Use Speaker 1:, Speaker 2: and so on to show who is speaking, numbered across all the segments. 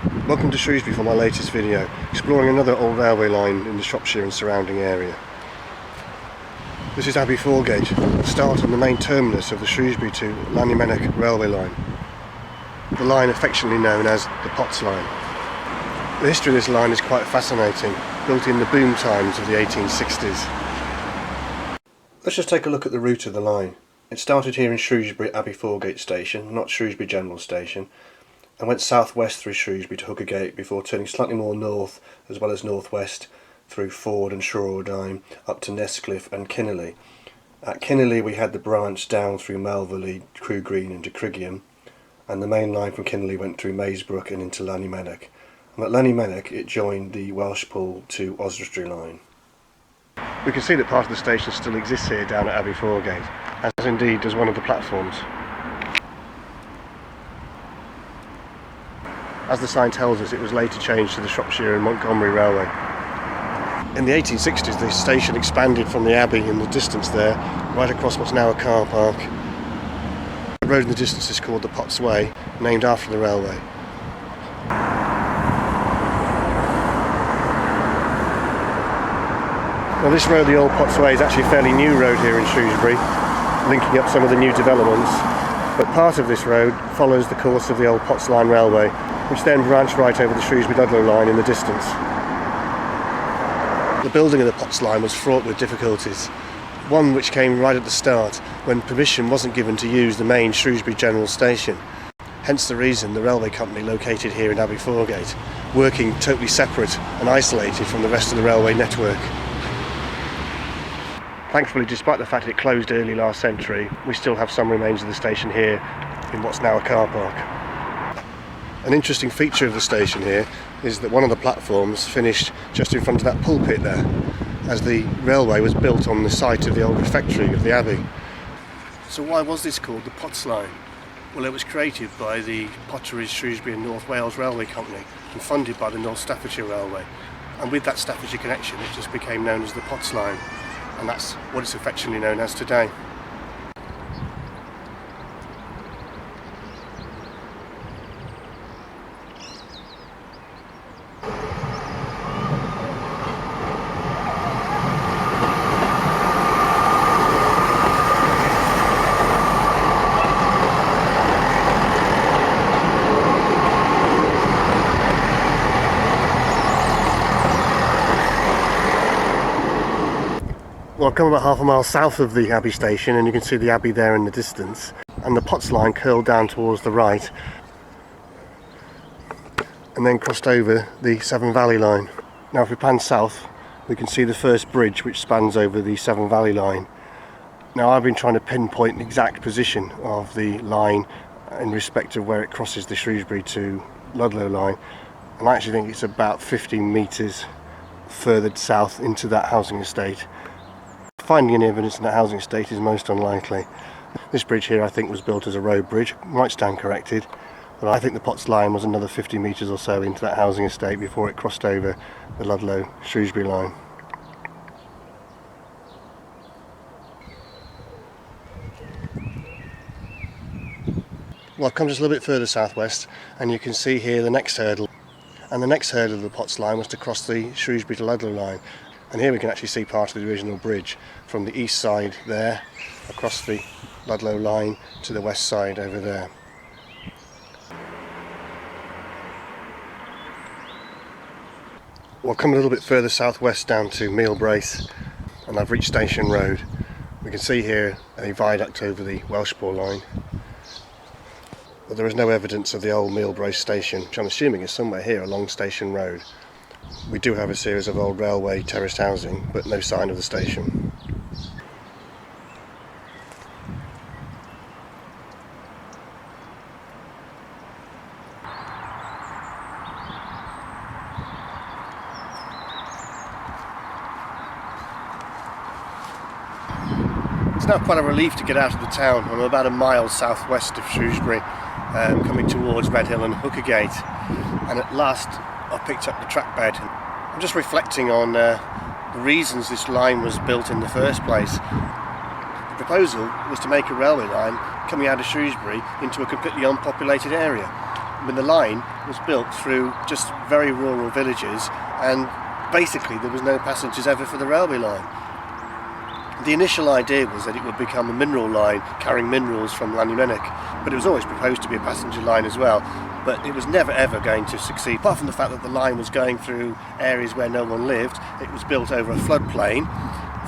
Speaker 1: Welcome to Shrewsbury for my latest video, exploring another old railway line in the Shropshire and surrounding area. This is Abbey Foregate, the start and the main terminus of the Shrewsbury to Llanymynech Railway line. The line affectionately known as the Potts Line. The history of this line is quite fascinating, built in the boom times of the 1860s. Let's just take a look at the route of the line. It started here in Shrewsbury at Abbey Foregate station, not Shrewsbury General Station, and went southwest through Shrewsbury to Hookagate before turning slightly more north as well as northwest through Ford and Shrawardine up to Nestcliff and Kinnelly. At Kinnelly we had the branch down through Malverley, Crew Green into Criggium, and the main line from Kinnelly went through Maesbrook and into Llanymynech. And at Llanymynech it joined the Welshpool to Oswestry line. We can see that part of the station still exists here down at Abbey Foregate, as indeed does one of the platforms. As the sign tells us, it was later changed to the Shropshire and Montgomery Railway. In the 1860s the station expanded from the Abbey in the distance there, right across what's now a car park. The road in the distance is called the Potts Way, named after the railway. Now this road, the Old Potts Way, is actually a fairly new road here in Shrewsbury, linking up some of the new developments, but part of this road follows the course of the Old Potts Line Railway, which then branched right over the Shrewsbury-Ludlow line in the distance. The building of the Potts Line was fraught with difficulties, one which came right at the start when permission wasn't given to use the main Shrewsbury General Station. Hence the reason the railway company located here in Abbey Foregate, working totally separate and isolated from the rest of the railway network. Thankfully, despite the fact it closed early last century, we still have some remains of the station here in what's now a car park. An interesting feature of the station here is that one of the platforms finished just in front of that pulpit there, as the railway was built on the site of the old refectory of the Abbey. So why was this called the Potts Line? Well, it was created by the Potteries Shrewsbury and North Wales Railway Company and funded by the North Staffordshire Railway. And with that Staffordshire connection, it just became known as the Potts Line. And that's what it's affectionately known as today. Well, I've come about half a mile south of the Abbey station and you can see the Abbey there in the distance, and the Potts Line curled down towards the right and then crossed over the Severn Valley line. Now if we pan south we can see the first bridge which spans over the Severn Valley line. Now I've been trying to pinpoint the exact position of the line in respect of where it crosses the Shrewsbury to Ludlow line, and I actually think it's about 15 metres further south into that housing estate. Finding any evidence in that housing estate is most unlikely. This bridge here I think was built as a road bridge, might stand corrected, but I think the Potts Line was another 50 metres or so into that housing estate before it crossed over the Ludlow-Shrewsbury line. Well, I've come just a little bit further southwest and you can see here the next hurdle. And the next hurdle of the Potts Line was to cross the Shrewsbury to Ludlow line. And here we can actually see part of the original bridge from the east side there, across the Ludlow line to the west side over there. Well, come a little bit further southwest down to Meal Brace and I've reached Station Road. We can see here a viaduct over the Welshpool line, but there is no evidence of the old Meal Brace station, which I'm assuming is somewhere here along Station Road. We do have a series of old railway terraced housing, but no sign of the station. It's now quite a relief to get out of the town. I'm about a mile southwest of Shrewsbury, coming towards Redhill and Hookagate, and at last I've picked up the track bed. I'm just reflecting on the reasons this line was built in the first place. The proposal was to make a railway line coming out of Shrewsbury into a completely unpopulated area. I mean, the line was built through just very rural villages, and basically there was no passengers ever for the railway line. The initial idea was that it would become a mineral line carrying minerals from Llanymynech, but it was always proposed to be a passenger line as well, but it was never ever going to succeed. Apart from the fact that the line was going through areas where no one lived, it was built over a floodplain.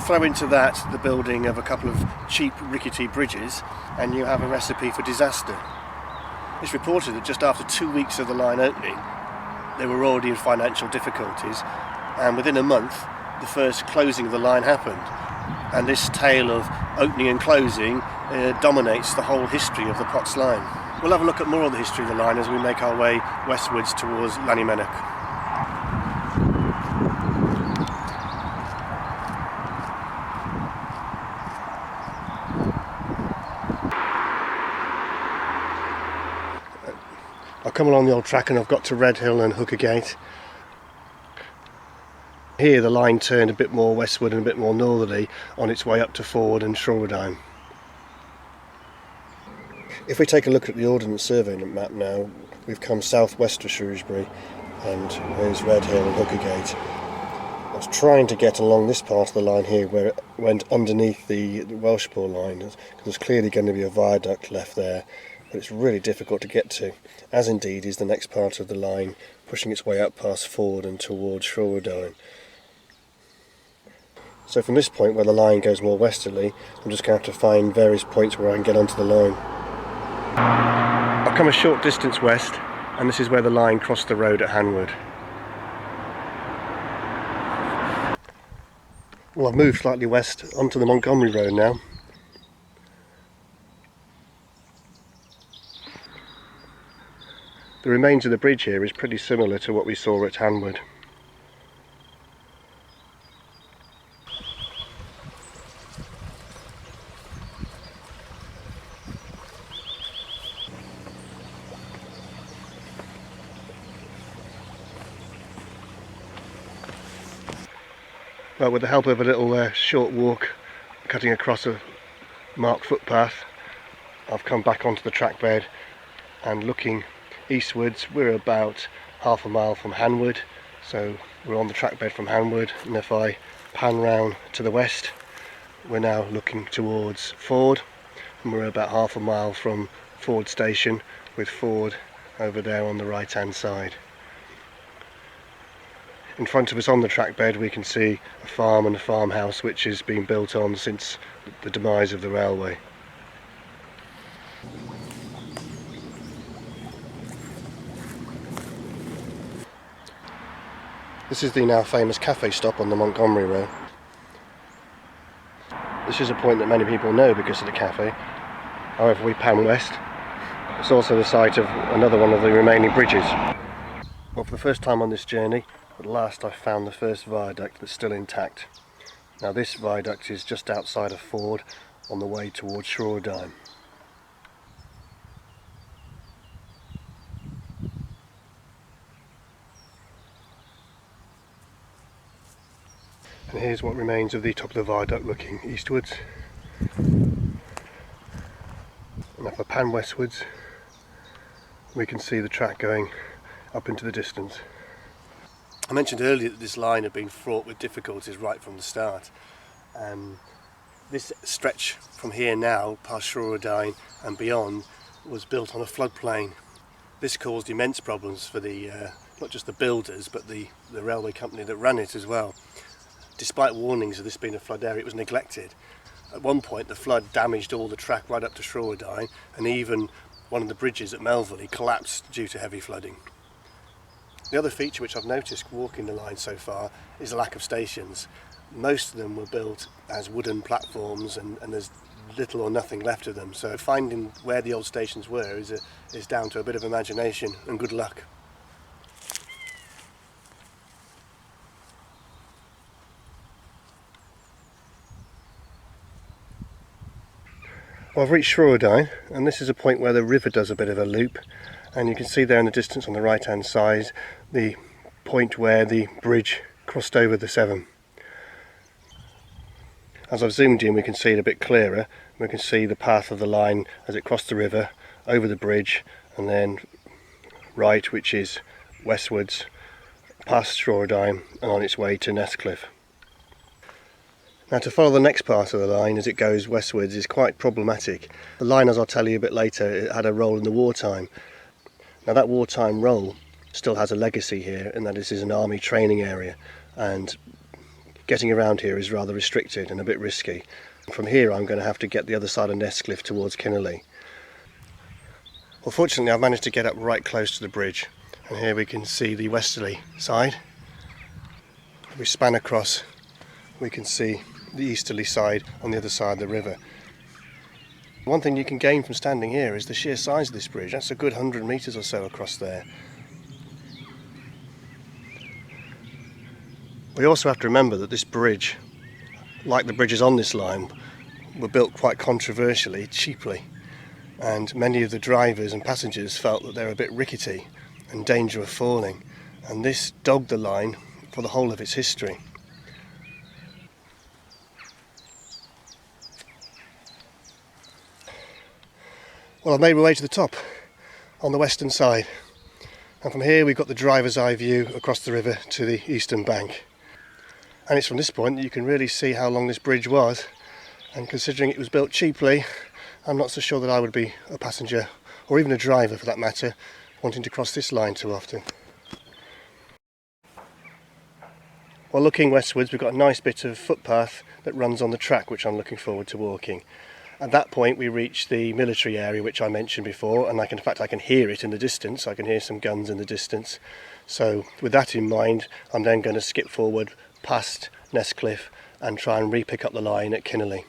Speaker 1: Throw into that the building of a couple of cheap rickety bridges and you have a recipe for disaster. It's reported that just after 2 weeks of the line opening, they were already in financial difficulties, and within a month the first closing of the line happened. And this tale of opening and closing dominates the whole history of the Potts line. We'll have a look at more of the history of the line as we make our way westwards towards Llanymynech. I've come along the old track and I've got to Redhill and Hookergate. Here the line turned a bit more westward and a bit more northerly on its way up to Ford and Shrawardine. If we take a look at the Ordnance Survey map now, we've come southwest of Shrewsbury and there's Redhill and Hookergate. I was trying to get along this part of the line here where it went underneath the Welshpool line, because there's clearly going to be a viaduct left there, but it's really difficult to get to, as indeed is the next part of the line pushing its way up past Ford and towards Shrawardine. So from this point where the line goes more westerly, I'm just going to have to find various points where I can get onto the line. I've come a short distance west and this is where the line crossed the road at Hanwood. Well, I've moved slightly west onto the Montgomery Road now. The remains of the bridge here is pretty similar to what we saw at Hanwood. Well, with the help of a little short walk cutting across a marked footpath, I've come back onto the track bed, and looking eastwards we're about half a mile from Hanwood, so we're on the track bed from Hanwood, and if I pan round to the west we're now looking towards Ford, and we're about half a mile from Ford station, with Ford over there on the right hand side. In front of us on the track bed we can see a farm and a farmhouse which has been built on since the demise of the railway. This is the now famous cafe stop on the Montgomery Road. This is a point that many people know because of the cafe. However, we pan west. It's also the site of another one of the remaining bridges. Well, for the first time on this journey, at last I found the first viaduct that's still intact. Now this viaduct is just outside of Ford on the way towards Shrawardine. And here's what remains of the top of the viaduct looking eastwards. And if I pan westwards we can see the track going up into the distance. I mentioned earlier that this line had been fraught with difficulties right from the start. This stretch from here now, past Shrawardine and beyond, was built on a floodplain. This caused immense problems for the not just the builders, but the railway company that ran it as well. Despite warnings of this being a flood area, it was neglected. At one point the flood damaged all the track right up to Shrawardine, and even one of the bridges at Melville collapsed due to heavy flooding. The other feature which I've noticed walking the line so far is the lack of stations. Most of them were built as wooden platforms and there's little or nothing left of them, so finding where the old stations were is down to a bit of imagination and good luck. Well, I've reached Shrawardine, and this is a point where the river does a bit of a loop, and you can see there in the distance on the right hand side the point where the bridge crossed over the Severn. As I've zoomed in we can see it a bit clearer. We can see the path of the line as it crossed the river, over the bridge, and then right, which is westwards past Shrawardine and on its way to Nestcliff. Now, to follow the next part of the line as it goes westwards is quite problematic. The line, as I'll tell you a bit later, it had a role in the wartime. Now, that wartime role still has a legacy here, in that this is an army training area, and getting around here is rather restricted and a bit risky. From here I'm going to have to get the other side of Nestcliff towards Kinnerley. Well, fortunately I've managed to get up right close to the bridge, and here we can see the westerly side. If we span across, we can see the easterly side on the other side of the river. One thing you can gain from standing here is the sheer size of this bridge. That's a good 100 metres or so across there. We also have to remember that this bridge, like the bridges on this line, were built quite controversially, cheaply, and many of the drivers and passengers felt that they were a bit rickety and in danger of falling, and this dogged the line for the whole of its history. Well, I've made my way to the top on the western side, and from here we've got the driver's eye view across the river to the eastern bank. And it's from this point that you can really see how long this bridge was, and considering it was built cheaply, I'm not so sure that I would be a passenger, or even a driver for that matter, wanting to cross this line too often. Well, looking westwards, we've got a nice bit of footpath that runs on the track, which I'm looking forward to walking. At that point we reach the military area which I mentioned before, and in fact I can hear it in the distance. I can hear some guns in the distance. So with that in mind, I'm then going to skip forward past Nestcliff and try and re-pick up the line at Kinnerley.